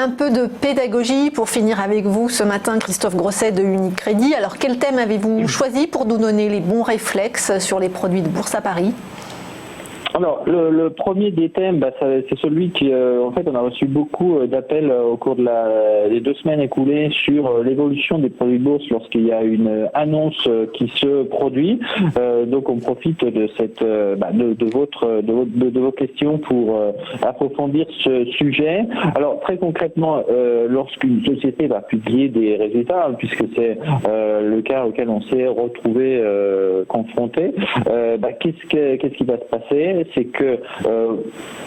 un peu de pédagogie pour finir avec vous ce matin, Christophe Grosset de Unicredit. Alors, quel thème avez-vous choisi pour nous donner les bons réflexes sur les produits de bourse à Paris ? Alors, le premier des thèmes, c'est celui qui, en fait, on a reçu beaucoup d'appels au cours des 2 semaines écoulées sur l'évolution des produits de bourse lorsqu'il y a une annonce qui se produit. Donc, on profite de cette, de vos questions pour approfondir ce sujet. Alors, très concrètement, lorsqu'une société va publier des résultats, puisque c'est le cas auquel on s'est retrouvé confronté, qu'est-ce qui va se passer ? C'est que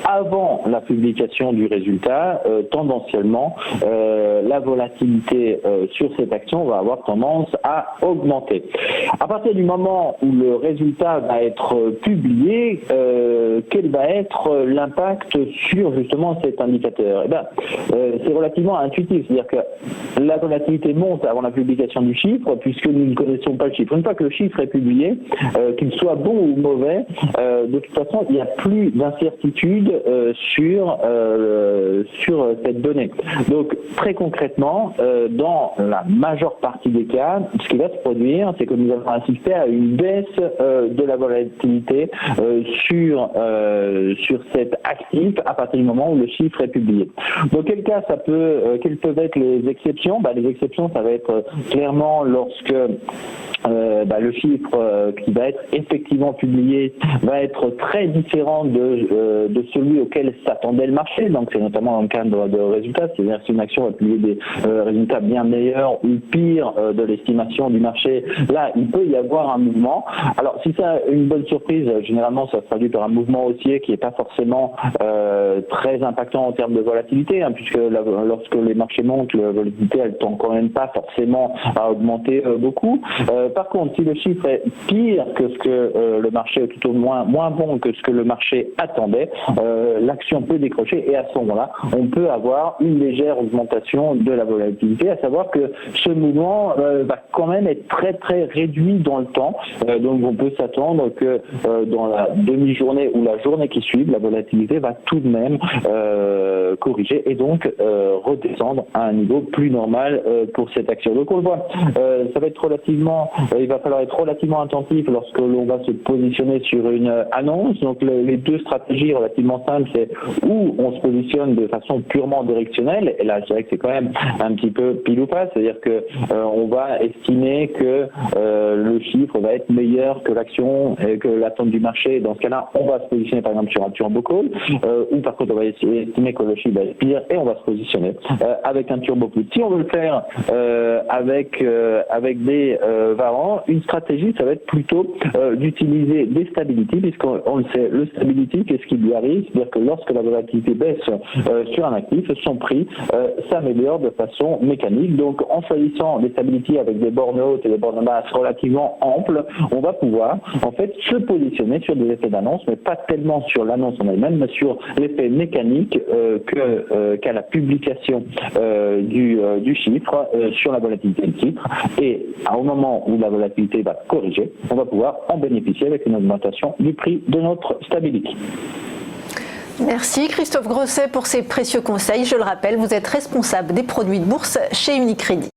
avant la publication du résultat, tendanciellement, la volatilité sur cette action va avoir tendance à augmenter. À partir du moment où le résultat va être publié, quel va être l'impact sur justement cet indicateur ? C'est relativement intuitif, c'est-à-dire que la volatilité monte avant la publication du chiffre, puisque nous ne connaissons pas le chiffre. Une fois que le chiffre est publié, qu'il soit bon ou mauvais, de toute façon, il n'y a plus d'incertitude sur cette donnée. Donc, très concrètement, dans la majeure partie des cas, ce qui va se produire, c'est que nous allons assister à une baisse de la volatilité sur cet actif à partir du moment où le chiffre est publié. Dans quel cas quelles peuvent être les exceptions ? Les exceptions, ça va être clairement lorsque le chiffre qui va être effectivement publié va être très différent de celui auquel s'attendait le marché. Donc c'est notamment dans le cadre de résultats, c'est-à-dire si une action va publier des résultats bien meilleurs ou pires de l'estimation du marché, là il peut y avoir un mouvement. Alors si c'est une bonne surprise, généralement ça se traduit par un mouvement haussier qui n'est pas forcément très impactant en termes de volatilité, puisque lorsque les marchés montent, la volatilité elle tend quand même pas forcément à augmenter beaucoup. Par contre, si le chiffre est pire que ce que le marché, ou plutôt moins bon que ce que le marché attendait, l'action peut décrocher et à ce moment-là, on peut avoir une légère augmentation de la volatilité, à savoir que ce mouvement va quand même être très très réduit dans le temps. Donc on peut s'attendre que dans la demi-journée ou la journée qui suit, la volatilité va tout de même corriger et donc redescendre à un niveau plus normal pour cette action. Donc on le voit, ça va être il va falloir être relativement attentif lorsque l'on va se positionner sur une annonce. Donc les deux stratégies relativement simples, c'est où on se positionne de façon purement directionnelle, et là je dirais que c'est quand même un petit peu pile ou face, c'est-à-dire que on va estimer que le chiffre va être meilleur que l'action et que l'attente du marché. Dans ce cas-là, on va se positionner par exemple sur un turbo call, ou par contre on va estimer que le chiffre va être pire et on va se positionner avec un turbo put. Si on veut le faire avec des varants, une stratégie, ça va être plutôt d'utiliser des stability, puisqu'on le sait, le stability, qu'est-ce qui lui arrive ? C'est-à-dire que lorsque la volatilité baisse sur un actif, son prix s'améliore de façon mécanique. Donc en choisissant des stability avec des bornes hautes et des bornes basses relativement amples, on va pouvoir en fait se positionner sur des effets d'annonce, mais pas tellement sur l'annonce en elle-même, mais sur l'effet mécanique qu'a la publication du chiffre sur la volatilité du titre. Et au moment où la volatilité va corriger, on va pouvoir en bénéficier avec une augmentation du prix de notre stability. Merci Christophe Grosset pour ces précieux conseils. Je le rappelle, vous êtes responsable des produits de bourse chez Unicredit.